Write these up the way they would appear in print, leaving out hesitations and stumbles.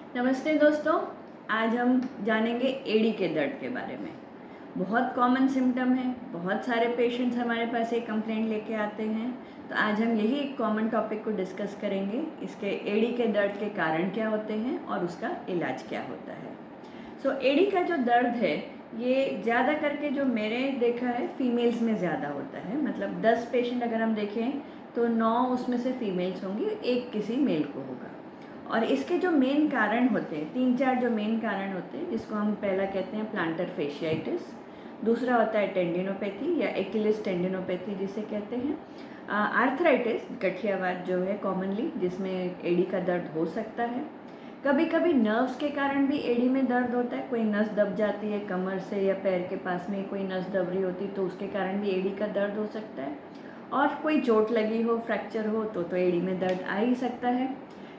नमस्ते दोस्तों। आज हम जानेंगे एड़ी के दर्द के बारे में। बहुत कॉमन सिम्टम है, बहुत सारे पेशेंट्स हमारे पास एक कंप्लेंट लेके आते हैं। तो आज हम यही एक कॉमन टॉपिक को डिस्कस करेंगे, इसके एड़ी के दर्द के कारण क्या होते हैं और उसका इलाज क्या होता है। एड़ी का जो दर्द है ये ज़्यादा करके जो मैंने देखा है फीमेल्स में ज़्यादा होता है। मतलब 10 पेशेंट अगर हम देखें तो 9 उसमें से फीमेल्स होंगी, एक किसी मेल को होगा। और इसके जो मेन कारण होते हैं, 3-4 जो मेन कारण होते हैं, जिसको हम पहला कहते हैं प्लांटर फेशियाइटिस, दूसरा होता है टेंडिनोपैथी या एक्टिलिस टेंडिनोपैथी जिसे कहते हैं, आर्थराइटिस गठियावाद जो है कॉमनली, जिसमें एड़ी का दर्द हो सकता है। कभी कभी नर्व्स के कारण भी एड़ी में दर्द होता है, कोई नस दब जाती है कमर से या पैर के पास में कोई नस दब रही होती तो उसके कारण भी एड़ी का दर्द हो सकता है। और कोई चोट लगी हो, फ्रैक्चर हो तो एड़ी में दर्द आ ही सकता है।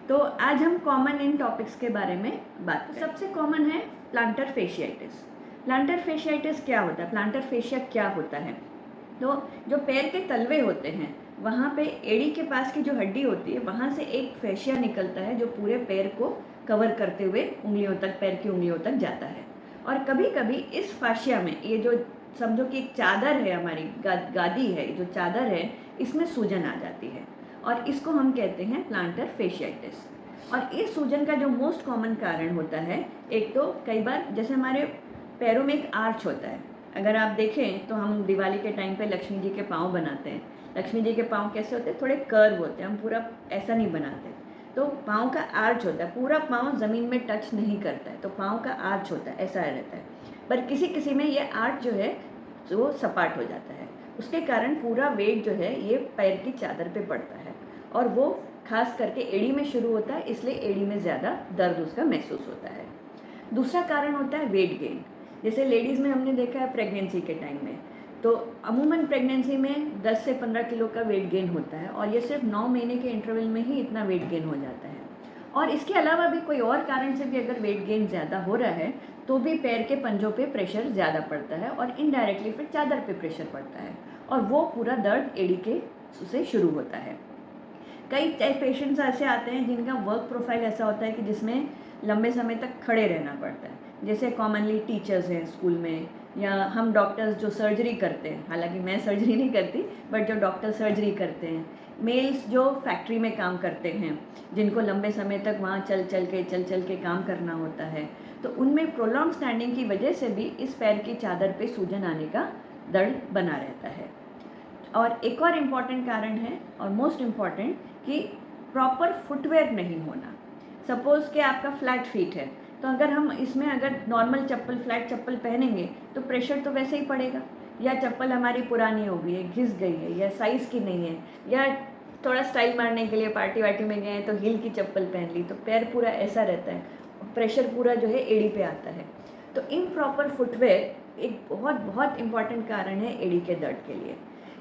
तो आज हम कॉमन इन टॉपिक्स के बारे में बात करें। सबसे कॉमन है प्लांटर फेशियाइटिस। प्लांटर फेशियाइटिस क्या होता है, प्लांटर फेशिया क्या होता है? तो जो पैर के तलवे होते हैं वहाँ पे एड़ी के पास की जो हड्डी होती है वहाँ से एक फेशिया निकलता है जो पूरे पैर को कवर करते हुए उंगलियों तक, पैर की उंगलियों तक जाता है। और कभी कभी इस फाशिया में, ये जो समझो कि एक चादर है हमारी, गादी है, जो चादर है इसमें सूजन आ जाती है और इसको हम कहते हैं प्लांटर फेशियाइटिस। और इस सूजन का जो मोस्ट कॉमन कारण होता है, एक तो कई बार जैसे हमारे पैरों में एक आर्च होता है। अगर आप देखें तो हम दिवाली के टाइम पे लक्ष्मी जी के पाँव बनाते हैं। लक्ष्मी जी के पाँव कैसे होते हैं? थोड़े कर्व होते हैं, हम पूरा ऐसा नहीं बनाते। तो पाँव का आर्च होता है, पूरा पाँव ज़मीन में टच नहीं करता है, तो पाँव का आर्च होता है, ऐसा रहता है। पर किसी किसी में ये आर्च जो है वो सपाट हो जाता है, उसके कारण पूरा वेट जो है ये पैर की चादर पे पड़ता है और वो खास करके एड़ी में शुरू होता है, इसलिए एड़ी में ज़्यादा दर्द उसका महसूस होता है। दूसरा कारण होता है वेट गेन। जैसे लेडीज़ में हमने देखा है प्रेगनेंसी के टाइम में, तो अमूमन प्रेगनेंसी में 10 से 15 किलो का वेट गेन होता है और ये सिर्फ 9 महीने के इंटरवल में ही इतना वेट गेन हो जाता है। और इसके अलावा भी कोई और कारण से भी अगर वेट गेन ज़्यादा हो रहा है तो भी पैर के पंजों पे प्रेशर ज़्यादा पड़ता है और इनडायरेक्टली फिर चादर पे प्रेशर पड़ता है और वो पूरा दर्द एड़ी के से शुरू होता है। कई पेशेंट्स ऐसे आते हैं जिनका वर्क प्रोफाइल ऐसा होता है कि जिसमें लंबे समय तक खड़े रहना पड़ता है। जैसे कॉमनली टीचर्स हैं स्कूल में, या हम डॉक्टर्स जो सर्जरी करते हैं, हालांकि मैं सर्जरी नहीं करती, बट जो डॉक्टर सर्जरी करते हैं, मेल्स जो फैक्ट्री में काम करते हैं, जिनको लंबे समय तक वहाँ चल चल के काम करना होता है, तो उनमें प्रोलॉन्ग स्टैंडिंग की वजह से भी इस पैर की चादर पे सूजन आने का दर्द बना रहता है। और एक और इम्पॉर्टेंट कारण है और मोस्ट इम्पॉर्टेंट कि प्रॉपर फुटवेयर नहीं होना। सपोज़ कि आपका फ्लैट फीट है, तो अगर हम इसमें अगर नॉर्मल चप्पल, फ्लैट चप्पल पहनेंगे तो प्रेशर तो वैसे ही पड़ेगा। या चप्पल हमारी पुरानी हो गई है, घिस गई है, या साइज़ की नहीं है, या थोड़ा स्टाइल मारने के लिए पार्टी वार्टी में गए हैं तो हील की चप्पल पहन ली, तो पैर पूरा ऐसा रहता है, प्रेशर पूरा जो है एड़ी पे आता है। तो इम्प्रॉपर फुटवेयर एक बहुत बहुत इम्पॉर्टेंट कारण है एड़ी के दर्द के लिए।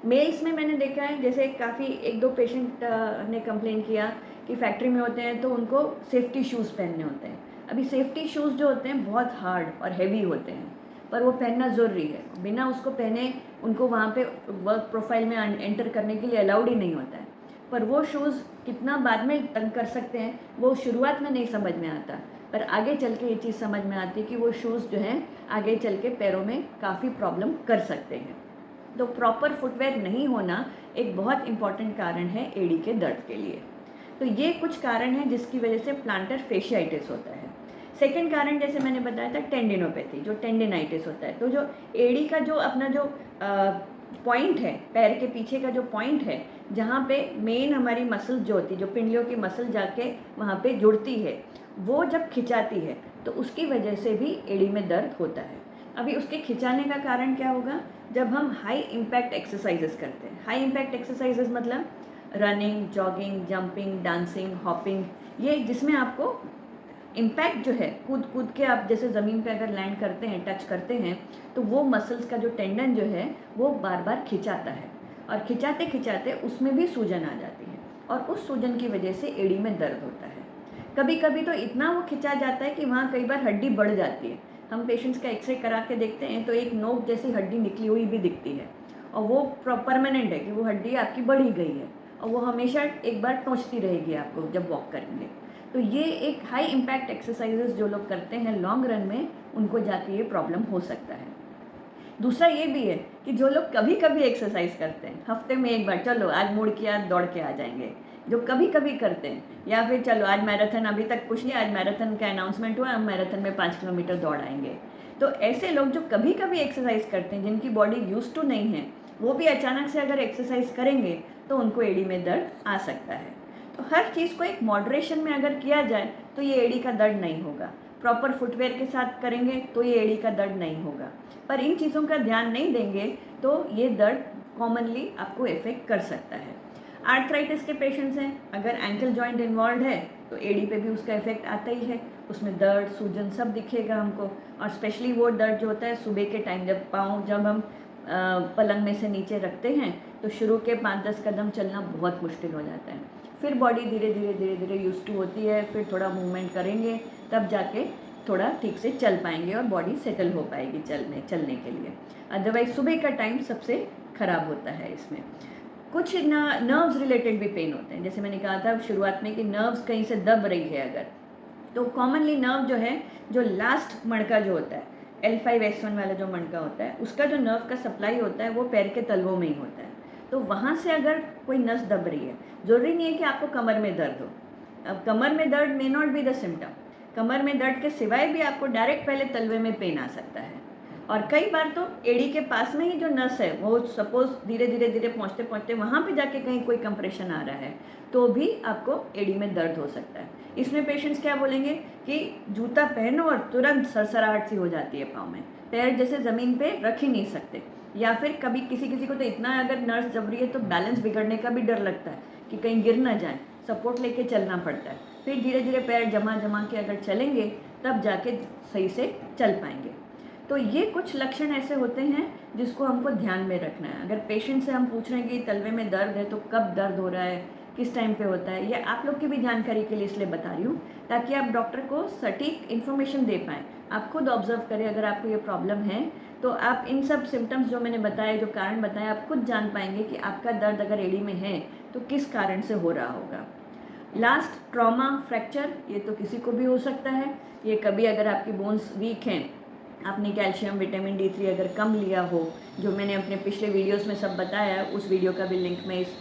मेल्स में मैंने देखा है, जैसे काफ़ी 1-2 पेशेंट ने कंप्लेन किया कि फैक्ट्री में होते हैं तो उनको सेफ्टी शूज़ पहनने होते हैं। अभी सेफ्टी शूज़ जो होते हैं बहुत हार्ड और हैवी होते हैं, पर वो पहनना ज़रूरी है। बिना उसको पहने उनको वहाँ पे वर्क प्रोफाइल में एंटर करने के लिए अलाउड ही नहीं होता है। पर वो शूज़ कितना बाद में तंग कर सकते हैं वो शुरुआत में नहीं समझ में आता, पर आगे चल के ये चीज़ समझ में आती है कि वो शूज़ जो हैं आगे चल के पैरों में काफ़ी प्रॉब्लम कर सकते हैं। तो प्रॉपर फुटवेयर नहीं होना एक बहुत इम्पॉर्टेंट कारण है एड़ी के दर्द के लिए। तो ये कुछ कारण हैं जिसकी वजह से प्लांटर फेशियाइटिस होता है। सेकंड कारण जैसे मैंने बताया था टेंडिनोपैथी, जो टेंडिनाइटिस होता है। तो जो एड़ी का जो अपना जो पॉइंट है, पैर के पीछे का जो पॉइंट है, जहाँ पे मेन हमारी मसल जो होती है, जो पिंडलियों की मसल जाके वहाँ पे जुड़ती है, वो जब खिंचाती है तो उसकी वजह से भी एड़ी में दर्द होता है। अभी उसके खिंचाने का कारण क्या होगा? जब हम हाई इम्पैक्ट एक्सरसाइजेस करते हैं। हाई इम्पैक्ट एक्सरसाइजेस मतलब running, jogging, jumping, dancing, hopping, ये जिसमें आपको इम्पैक्ट जो है, कूद कूद के आप जैसे ज़मीन पे अगर लैंड करते हैं, टच करते हैं, तो वो मसल्स का जो टेंडन जो है वो बार बार खिंचाता है और खिंचाते खिंचाते उसमें भी सूजन आ जाती है और उस सूजन की वजह से एड़ी में दर्द होता है। कभी कभी तो इतना वो खिंचा जाता है कि वहाँ कई बार हड्डी बढ़ जाती है। हम पेशेंट्स का एक्सरे करा के देखते हैं तो एक नोक जैसी हड्डी निकली हुई भी दिखती है और वो परमानेंट है कि वो हड्डी आपकी बढ़ ही गई है और वो हमेशा एक बार टोंचती रहेगी आपको जब वॉक करेंगे। तो ये एक हाई इम्पैक्ट एक्सरसाइजेस जो लोग करते हैं लॉन्ग रन में, उनको जाके ये प्रॉब्लम हो सकता है। दूसरा ये भी है कि जो लोग कभी कभी एक्सरसाइज करते हैं, हफ्ते में एक बार चलो आज मुड़ किया दौड़ के आ जाएंगे, जो कभी कभी करते हैं, या फिर चलो आज मैराथन, अभी तक कुछ नहीं, आज मैराथन का अनाउंसमेंट हुआ, हम मैराथन में 5 किलोमीटर दौड़ आएंगे। तो ऐसे लोग जो कभी कभी एक्सरसाइज करते हैं, जिनकी बॉडी यूज्ड टू नहीं है, वो भी अचानक से अगर एक्सरसाइज करेंगे तो उनको एड़ी में दर्द आ सकता है। तो हर चीज़ को एक मॉडरेशन में अगर किया जाए तो ये एड़ी का दर्द नहीं होगा। प्रॉपर फुटवेयर के साथ करेंगे तो ये एड़ी का दर्द नहीं होगा, पर इन चीज़ों का ध्यान नहीं देंगे तो ये दर्द कॉमनली आपको इफेक्ट कर सकता है। आर्थराइटिस के पेशेंट्स हैं, अगर एंकल जॉइंट इन्वॉल्व है तो एड़ी पे भी उसका इफेक्ट आता ही है, उसमें दर्द सूजन सब दिखेगा हमको। और स्पेशली वो दर्द जो होता है सुबह के टाइम, जब हम पलंग में से नीचे रखते हैं तो शुरू के 5-10 कदम चलना बहुत मुश्किल हो जाता है, फिर बॉडी धीरे धीरे यूज टू होती है, फिर थोड़ा मूवमेंट करेंगे तब जाके थोड़ा ठीक से चल पाएंगे और बॉडी सेटल हो पाएगी चलने के लिए। अदरवाइज सुबह का टाइम सबसे ख़राब होता है। इसमें कुछ नर्व्स रिलेटेड भी पेन होते हैं, जैसे मैंने कहा था शुरुआत में कि नर्व्स कहीं से दब रही है अगर, तो कॉमनली नर्व जो है, जो लास्ट मणका जो होता है L5S1 वाला जो मणका होता है, उसका जो नर्व का सप्लाई होता है वो पैर के तलवों में ही होता है। तो वहाँ से अगर कोई नस दब रही है, ज़रूरी नहीं है कि आपको कमर में दर्द हो। अब कमर में दर्द may not be the symptom, कमर में दर्द के सिवाय भी आपको डायरेक्ट पहले तलवे में पेन आ सकता है। और कई बार तो एड़ी के पास में ही जो नस है वो सपोज धीरे पहुँचते पहुँचते वहाँ पे जाके कहीं कोई कंप्रेशन आ रहा है तो भी आपको एड़ी में दर्द हो सकता है। इसमें पेशेंट्स क्या बोलेंगे कि जूता पहनो और तुरंत सरसराहट सी हो जाती है पाँव में, पैर जैसे ज़मीन पे रख ही नहीं सकते, या फिर कभी किसी को तो इतना अगर नर्स दब रही है तो बैलेंस बिगड़ने का भी डर लगता है कि कहीं गिर ना जाए, सपोर्ट लेके चलना पड़ता है। फिर धीरे पैर जमा के अगर चलेंगे तब जाके सही से चल पाएंगे। तो ये कुछ लक्षण ऐसे होते हैं जिसको हमको ध्यान में रखना है। अगर पेशेंट से हम पूछ रहे हैं कि तलवे में दर्द है तो कब दर्द हो रहा है, किस टाइम पे होता है, ये आप लोग की भी जानकारी के लिए इसलिए बता रही हूँ ताकि आप डॉक्टर को सटीक इन्फॉर्मेशन दे पाएँ। आप खुद ऑब्जर्व करें, अगर आपको ये प्रॉब्लम है तो आप इन सब सिम्टम्स जो मैंने बताए, जो कारण बताए, आप खुद जान पाएंगे कि आपका दर्द अगर एड़ी में है तो किस कारण से हो रहा होगा। लास्ट, ट्रॉमा, फ्रैक्चर, ये तो किसी को भी हो सकता है। ये कभी अगर आपकी बोन्स वीक हैं, आपने कैल्शियम विटामिन D3 अगर कम लिया हो, जो मैंने अपने पिछले वीडियोस में सब बताया, उस वीडियो का भी लिंक मैं इस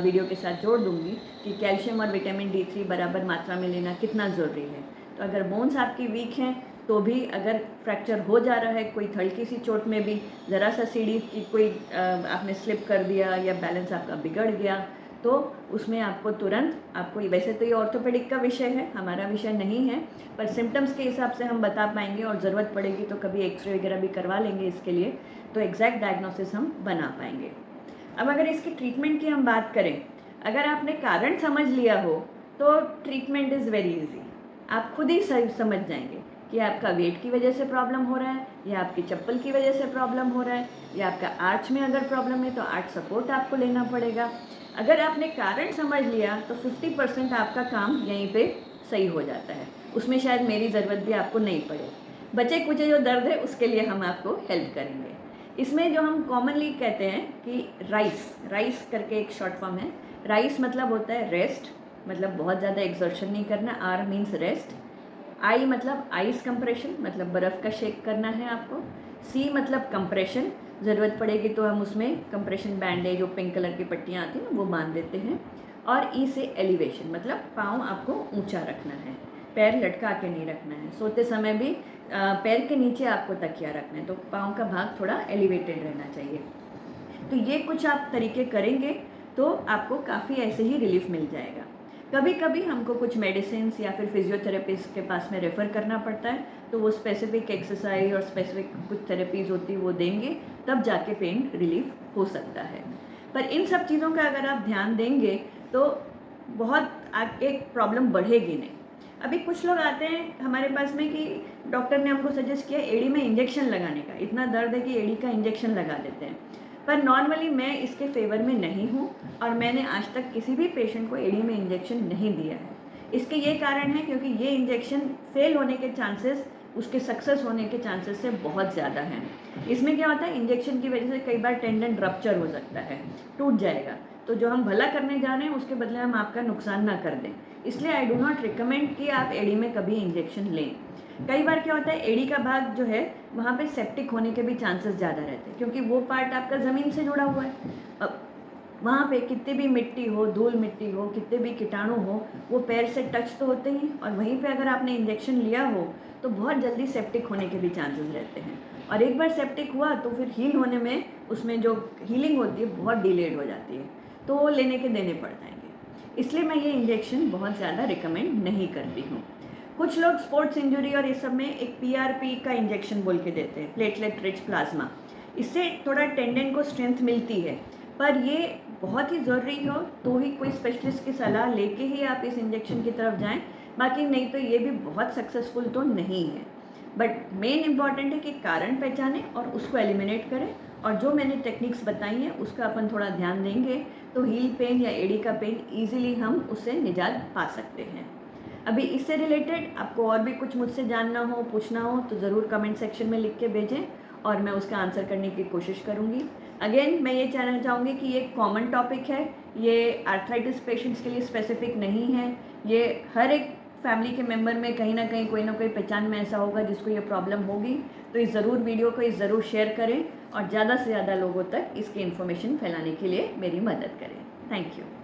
वीडियो के साथ जोड़ दूंगी कि कैल्शियम और विटामिन D3 बराबर मात्रा में लेना कितना ज़रूरी है। तो अगर बोन्स आपकी वीक हैं तो भी अगर फ्रैक्चर हो जा रहा है, कोई हल्की सी चोट में भी, ज़रा सा सीढ़ी की कोई आपने स्लिप कर दिया या बैलेंस आपका बिगड़ गया, तो उसमें आपको तुरंत, आपको वैसे तो ये ऑर्थोपेडिक का विषय है, हमारा विषय नहीं है, पर सिम्टम्स के हिसाब से हम बता पाएंगे और ज़रूरत पड़ेगी तो कभी एक्सरे वगैरह भी करवा लेंगे इसके लिए, तो एग्जैक्ट डायग्नोसिस हम बना पाएंगे। अब अगर इसकी ट्रीटमेंट की हम बात करें, अगर आपने कारण समझ लिया हो तो ट्रीटमेंट इज़ वेरी इजी। आप खुद ही समझ जाएंगे कि आपका वेट की वजह से प्रॉब्लम हो रहा है, या आपकी चप्पल की वजह से प्रॉब्लम हो रहा है, या आपका आर्च में अगर प्रॉब्लम है तो आर्च सपोर्ट आपको लेना पड़ेगा। अगर आपने कारण समझ लिया तो 50% आपका काम यहीं पे सही हो जाता है, उसमें शायद मेरी ज़रूरत भी आपको नहीं पड़े। बचे कुचे जो दर्द है उसके लिए हम आपको हेल्प करेंगे। इसमें जो हम कॉमनली कहते हैं कि राइस करके एक शॉर्ट फॉर्म है। राइस मतलब होता है रेस्ट, मतलब बहुत ज़्यादा एक्सर्शन नहीं करना, आर मीन्स रेस्ट। आई मतलब आइस कंप्रेशन, मतलब बर्फ़ का शेक करना है आपको। सी मतलब कंप्रेशन, ज़रूरत पड़ेगी तो हम उसमें कंप्रेशन बैंडेज, जो पिंक कलर की पट्टियाँ आती हैं वो बांध देते हैं। और ई से एलिवेशन, मतलब पाँव आपको ऊंचा रखना है, पैर लटका के नहीं रखना है। सोते समय भी पैर के नीचे आपको तकिया रखना है, तो पाँव का भाग थोड़ा एलिवेटेड रहना चाहिए। तो ये कुछ आप तरीके करेंगे तो आपको काफ़ी ऐसे ही रिलीफ मिल जाएगा। कभी कभी हमको कुछ मेडिसिन या फिर फिजियोथेरेपिस्ट के पास में रेफ़र करना पड़ता है, तो वो स्पेसिफिक एक्सरसाइज और स्पेसिफिक कुछ थेरेपीज़ होती है वो देंगे, तब जाके पेन रिलीफ हो सकता है। पर इन सब चीज़ों का अगर आप ध्यान देंगे तो बहुत आपके प्रॉब्लम बढ़ेगी नहीं। अभी कुछ लोग आते हैं हमारे पास में कि डॉक्टर ने हमको सजेस्ट किया एड़ी में इंजेक्शन लगाने का, इतना दर्द है कि एड़ी का इंजेक्शन लगा देते हैं। पर नॉर्मली मैं इसके फेवर में नहीं हूँ और मैंने आज तक किसी भी पेशेंट को एड़ी में इंजेक्शन नहीं दिया है। इसके ये कारण है क्योंकि ये इंजेक्शन फेल होने के चांसेस, उसके सक्सेस होने के चांसेस से बहुत ज़्यादा हैं। इसमें क्या होता है, इंजेक्शन की वजह से कई बार टेंडन रप्चर हो सकता है, टूट जाएगा। तो जो हम भला करने जा रहे हैं उसके बदले हम आपका नुकसान ना कर दें। इसलिए आई डू नॉट रिकमेंड कि आप एडी में कभी इंजेक्शन लें। कई बार क्या होता है, एडी का भाग जो है वहाँ पे सेप्टिक होने के भी चांसेस ज़्यादा रहते हैं, क्योंकि वो पार्ट आपका ज़मीन से जुड़ा हुआ है। अब वहाँ पे कितनी भी मिट्टी हो, धूल मिट्टी हो, कितने भी कीटाणु हो, वो पैर से टच तो होते ही, और वहीं पे अगर आपने इंजेक्शन लिया हो तो बहुत जल्दी सेप्टिक होने के भी चांसेस रहते हैं। और एक बार सेप्टिक हुआ तो फिर हील होने में, उसमें जो हीलिंग होती है बहुत डिलेड हो जाती है, तो वो लेने के देने पड़ जाएंगे। इसलिए मैं ये इंजेक्शन बहुत ज़्यादा रिकमेंड नहीं करती हूँ। कुछ लोग स्पोर्ट्स इंजरी और इस सब में एक PRP का इंजेक्शन बोल के देते हैं, प्लेटलेट रिच प्लाज्मा। इससे थोड़ा टेंडन को स्ट्रेंथ मिलती है, पर ये बहुत ही ज़रूरी हो तो ही कोई स्पेशलिस्ट की सलाह लेके ही आप इस इंजेक्शन की तरफ जाएं, बाकी नहीं तो ये भी बहुत सक्सेसफुल तो नहीं है। बट मेन इम्पॉर्टेंट है कि कारण पहचानें और उसको एलिमिनेट करें, और जो मैंने टेक्निक्स बताई हैं उसका अपन थोड़ा ध्यान देंगे तो हील पेन या एडी का पेन ईजिली हम उससे निजात पा सकते हैं। अभी इससे रिलेटेड आपको और भी कुछ मुझसे जानना हो, पूछना हो तो ज़रूर कमेंट सेक्शन में लिख के भेजें और मैं उसका आंसर करने की कोशिश करूँगी। अगेन मैं ये कहना चाहूँगी कि ये कॉमन टॉपिक है, ये आर्थराइटिस पेशेंट्स के लिए स्पेसिफिक नहीं है। ये हर एक फैमिली के मेंबर में कहीं ना कहीं कोई ना कोई पहचान में ऐसा होगा जिसको ये प्रॉब्लम होगी। तो इस ज़रूर वीडियो को ज़रूर शेयर करें और ज़्यादा से ज़्यादा लोगों तक इसकी इन्फॉर्मेशन फैलाने के लिए मेरी मदद करें। Thank you.